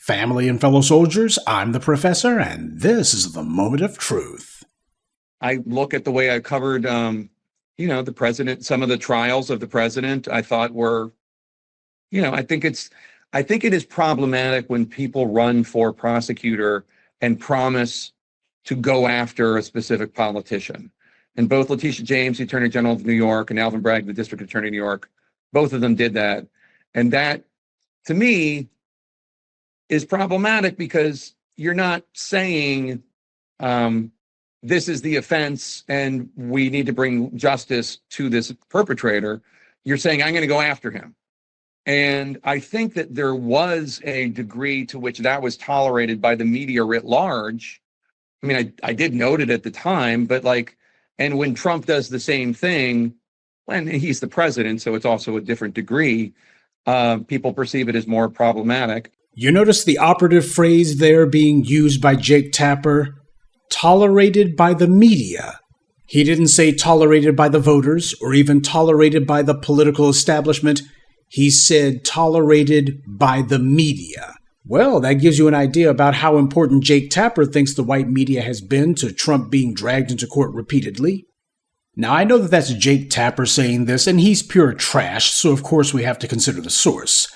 Family and fellow soldiers, I'm the professor, and this is the moment of truth. I look at the way I covered, the president, some of the trials of the president, I thought were, I think it is problematic when people run for prosecutor and promise to go after a specific politician. And both Letitia James, the Attorney General of New York, and Alvin Bragg, the District Attorney of New York, both of them did that. And that, to me, is problematic because you're not saying this is the offense and we need to bring justice to this perpetrator. You're saying, I'm going to go after him. And I think that there was a degree to which that was tolerated by the media writ large. I mean, I did note it at the time, but and when Trump does the same thing, and he's the president, so it's also a different degree, people perceive it as more problematic. You notice the operative phrase there being used by Jake Tapper? Tolerated by the media. He didn't say tolerated by the voters or even tolerated by the political establishment. He said tolerated by the media. Well, that gives you an idea about how important Jake Tapper thinks the white media has been to Trump being dragged into court repeatedly. Now, I know that that's Jake Tapper saying this, and he's pure trash, so of course we have to consider the source.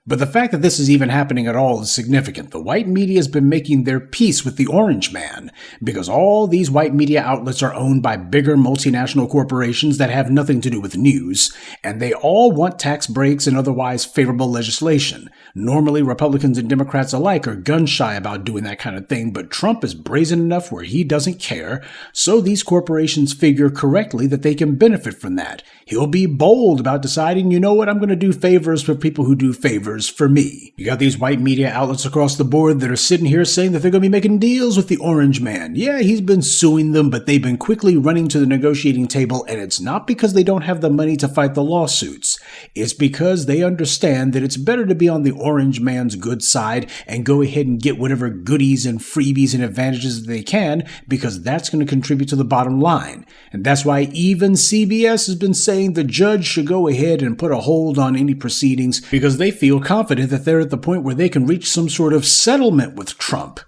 But the fact that this is even happening at all is significant. The white media has been making their peace with the orange man because all these white media outlets are owned by bigger multinational corporations that have nothing to do with news, and they all want tax breaks and otherwise favorable legislation. Normally, Republicans and Democrats alike are gun-shy about doing that kind of thing, but Trump is brazen enough where he doesn't care, so these corporations figure correctly that they can benefit from that. He'll be bold about deciding, you know what, I'm going to do favors for people who do favors for me. You got these white media outlets across the board that are sitting here saying that they're going to be making deals with the orange man. Yeah, he's been suing them, but they've been quickly running to the negotiating table, and it's not because they don't have the money to fight the lawsuits. It's because they understand that it's better to be on the orange man's good side and go ahead and get whatever goodies and freebies and advantages that they can, because that's going to contribute to the bottom line. And that's why even CBS has been saying the judge should go ahead and put a hold on any proceedings because they feel confident that they're at the point where they can reach some sort of settlement with Trump.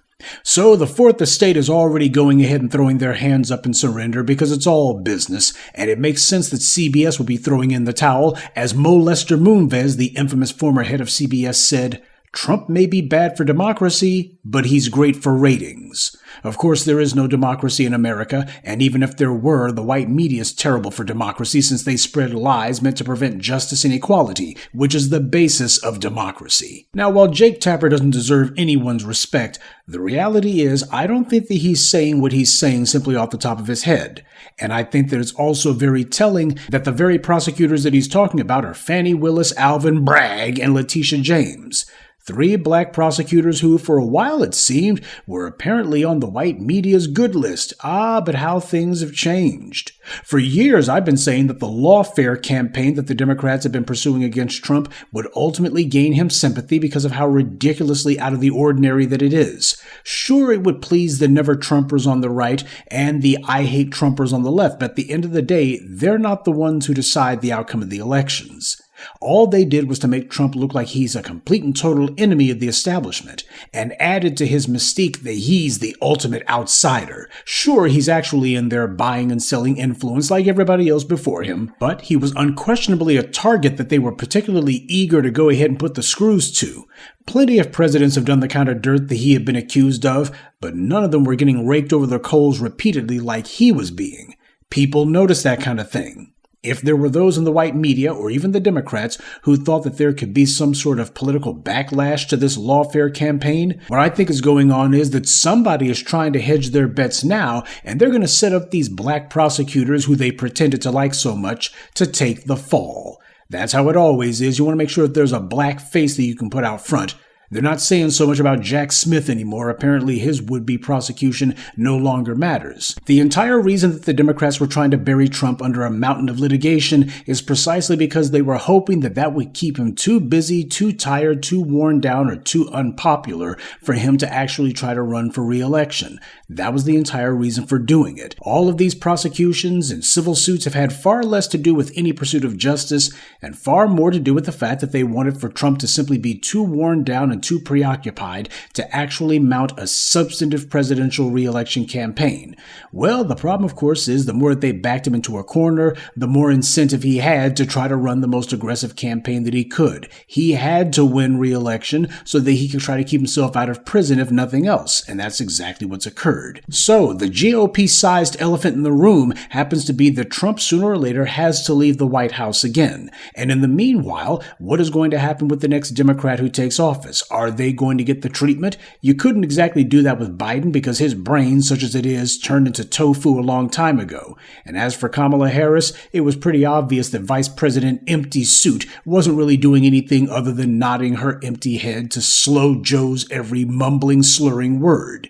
So the Fourth Estate is already going ahead and throwing their hands up in surrender because it's all business, and it makes sense that CBS will be throwing in the towel. As Mo Lester Moonves, the infamous former head of CBS, said, Trump may be bad for democracy, but he's great for ratings. Of course, there is no democracy in America, and even if there were, the white media is terrible for democracy since they spread lies meant to prevent justice and equality, which is the basis of democracy. Now, while Jake Tapper doesn't deserve anyone's respect, the reality is I don't think that he's saying what he's saying simply off the top of his head. And I think that it's also very telling that the very prosecutors that he's talking about are Fani Willis, Alvin, Bragg, and Letitia James. 3 black prosecutors who, for a while it seemed, were apparently on the white media's good list. But how things have changed. For years, I've been saying that the Lawfare campaign that the Democrats have been pursuing against Trump would ultimately gain him sympathy because of how ridiculously out of the ordinary that it is. Sure, it would please the never-Trumpers on the right and the I-hate-Trumpers on the left, but at the end of the day, they're not the ones who decide the outcome of the elections. All they did was to make Trump look like he's a complete and total enemy of the establishment, and added to his mystique that he's the ultimate outsider. Sure, he's actually in there buying and selling influence like everybody else before him, but he was unquestionably a target that they were particularly eager to go ahead and put the screws to. Plenty of presidents have done the kind of dirt that he had been accused of, but none of them were getting raked over their coals repeatedly like he was being. People notice that kind of thing. If there were those in the white media, or even the Democrats, who thought that there could be some sort of political backlash to this Lawfare campaign, what I think is going on is that somebody is trying to hedge their bets now, and they're going to set up these black prosecutors who they pretended to like so much to take the fall. That's how it always is. You want to make sure that there's a black face that you can put out front. They're not saying so much about Jack Smith anymore. Apparently his would-be prosecution no longer matters. The entire reason that the Democrats were trying to bury Trump under a mountain of litigation is precisely because they were hoping that that would keep him too busy, too tired, too worn down, or too unpopular for him to actually try to run for re-election. That was the entire reason for doing it. All of these prosecutions and civil suits have had far less to do with any pursuit of justice and far more to do with the fact that they wanted for Trump to simply be too worn down and too preoccupied to actually mount a substantive presidential re-election campaign. Well, the problem, of course, is the more that they backed him into a corner, the more incentive he had to try to run the most aggressive campaign that he could. He had to win re-election so that he could try to keep himself out of prison if nothing else, and that's exactly what's occurred. So, the GOP-sized elephant in the room happens to be that Trump sooner or later has to leave the White House again. And in the meanwhile, what is going to happen with the next Democrat who takes office? Are they going to get the treatment? You couldn't exactly do that with Biden because his brain, such as it is, turned into tofu a long time ago. And as for Kamala Harris, it was pretty obvious that Vice President Empty Suit wasn't really doing anything other than nodding her empty head to slow Joe's every mumbling, slurring word.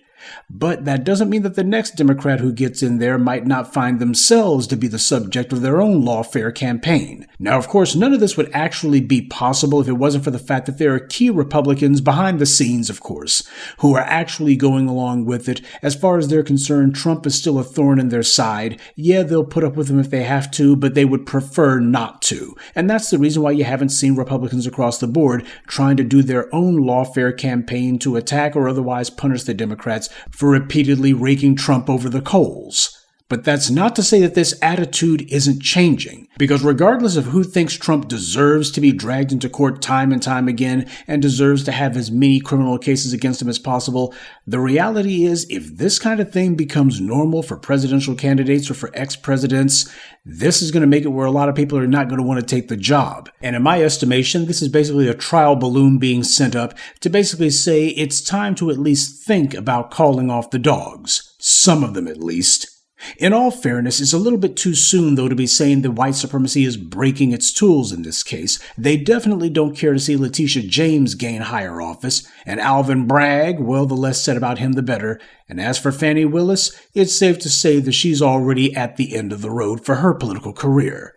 But that doesn't mean that the next Democrat who gets in there might not find themselves to be the subject of their own lawfare campaign. Now, of course, none of this would actually be possible if it wasn't for the fact that there are key Republicans behind the scenes, of course, who are actually going along with it. As far as they're concerned, Trump is still a thorn in their side. Yeah, they'll put up with him if they have to, but they would prefer not to. And that's the reason why you haven't seen Republicans across the board trying to do their own lawfare campaign to attack or otherwise punish the Democrats for repeatedly raking Trump over the coals. But that's not to say that this attitude isn't changing, because regardless of who thinks Trump deserves to be dragged into court time and time again and deserves to have as many criminal cases against him as possible, the reality is if this kind of thing becomes normal for presidential candidates or for ex-presidents, this is going to make it where a lot of people are not going to want to take the job. And in my estimation, this is basically a trial balloon being sent up to basically say it's time to at least think about calling off the dogs. Some of them at least. In all fairness, it's a little bit too soon, though, to be saying that white supremacy is breaking its tools in this case. They definitely don't care to see Letitia James gain higher office, and Alvin Bragg, well, the less said about him, the better. And as for Fani Willis, it's safe to say that she's already at the end of the road for her political career.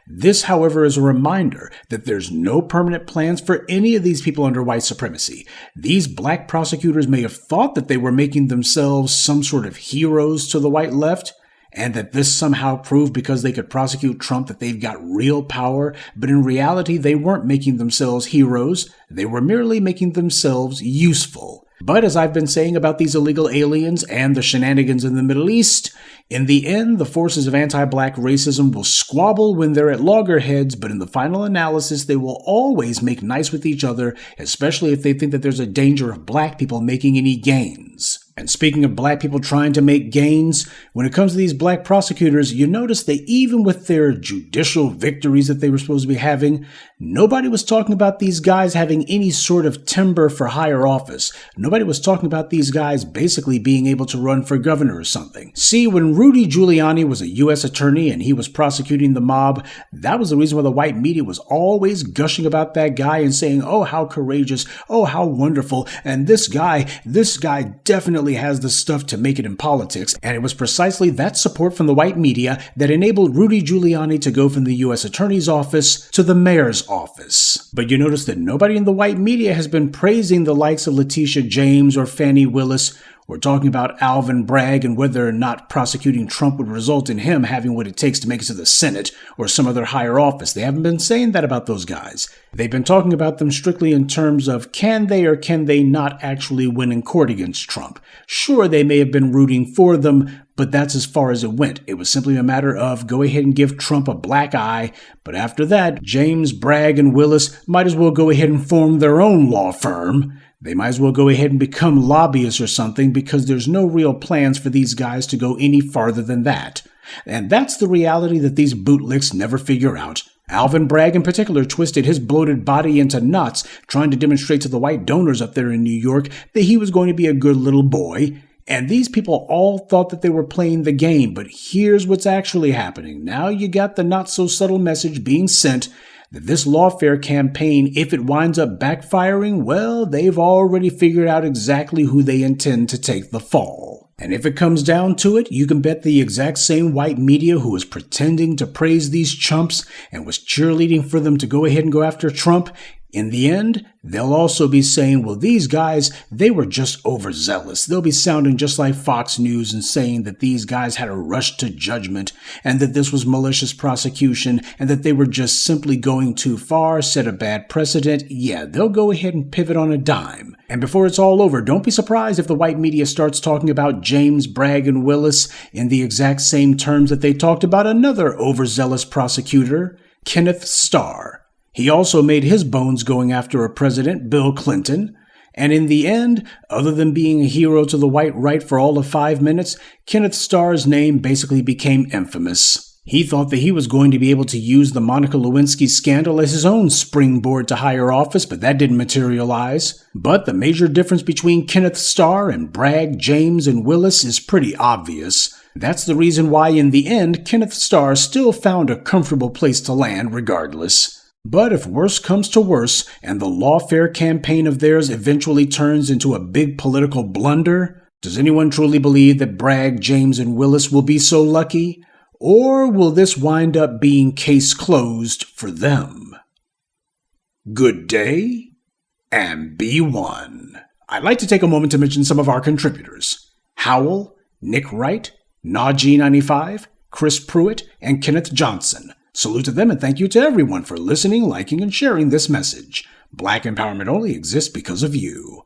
This, however, is a reminder that there's no permanent plans for any of these people under white supremacy. These black prosecutors may have thought that they were making themselves some sort of heroes to the white left, and that this somehow proved because they could prosecute Trump that they've got real power, but in reality they weren't making themselves heroes, they were merely making themselves useful. But as I've been saying about these illegal aliens and the shenanigans in the Middle East, in the end, the forces of anti-black racism will squabble when they're at loggerheads, but in the final analysis, they will always make nice with each other, especially if they think that there's a danger of black people making any gains. And speaking of black people trying to make gains, when it comes to these black prosecutors, you notice that even with their judicial victories that they were supposed to be having, nobody was talking about these guys having any sort of timber for higher office. Nobody was talking about these guys basically being able to run for governor or something. See, when Rudy Giuliani was a U.S. attorney and he was prosecuting the mob, that was the reason why the white media was always gushing about that guy and saying, oh, how courageous, oh, how wonderful, and this guy definitely has the stuff to make it in politics. And it was precisely that support from the white media that enabled Rudy Giuliani to go from the U.S. Attorney's office to the mayor's office. But you notice that nobody in the white media has been praising the likes of Letitia James or Fani Willis. We're talking about Alvin Bragg and whether or not prosecuting Trump would result in him having what it takes to make it to the Senate or some other higher office. They haven't been saying that about those guys. They've been talking about them strictly in terms of can they or can they not actually win in court against Trump. Sure, they may have been rooting for them, but that's as far as it went. It was simply a matter of go ahead and give Trump a black eye. But after that, James, Bragg, and Willis might as well go ahead and form their own law firm. They might as well go ahead and become lobbyists or something because there's no real plans for these guys to go any farther than that. And that's the reality that these bootlicks never figure out. Alvin Bragg in particular twisted his bloated body into knots trying to demonstrate to the white donors up there in New York that he was going to be a good little boy. And these people all thought that they were playing the game, but here's what's actually happening. Now you got the not-so-subtle message being sent that this lawfare campaign, if it winds up backfiring, well, they've already figured out exactly who they intend to take the fall. And if it comes down to it, you can bet the exact same white media who was pretending to praise these chumps and was cheerleading for them to go ahead and go after Trump In the end, they'll also be saying, well, these guys, they were just overzealous. They'll be sounding just like Fox News and saying that these guys had a rush to judgment and that this was malicious prosecution and that they were just simply going too far, set a bad precedent. Yeah, they'll go ahead and pivot on a dime. And before it's all over, don't be surprised if the white media starts talking about James, Bragg, and Willis in the exact same terms that they talked about another overzealous prosecutor, Kenneth Starr. He also made his bones going after a president, Bill Clinton. And in the end, other than being a hero to the white right for all of 5 minutes, Kenneth Starr's name basically became infamous. He thought that he was going to be able to use the Monica Lewinsky scandal as his own springboard to higher office, but that didn't materialize. But the major difference between Kenneth Starr and Bragg, James, and Willis is pretty obvious. That's the reason why in the end, Kenneth Starr still found a comfortable place to land regardless. But if worse comes to worse, and the Lawfare campaign of theirs eventually turns into a big political blunder, does anyone truly believe that Bragg, James, and Willis will be so lucky? Or will this wind up being case closed for them? Good day, and be one. I'd like to take a moment to mention some of our contributors. Howell, Nick Wright, Najee95, Chris Pruitt, and Kenneth Johnson. Salute to them and thank you to everyone for listening, liking, and sharing this message. Black empowerment only exists because of you.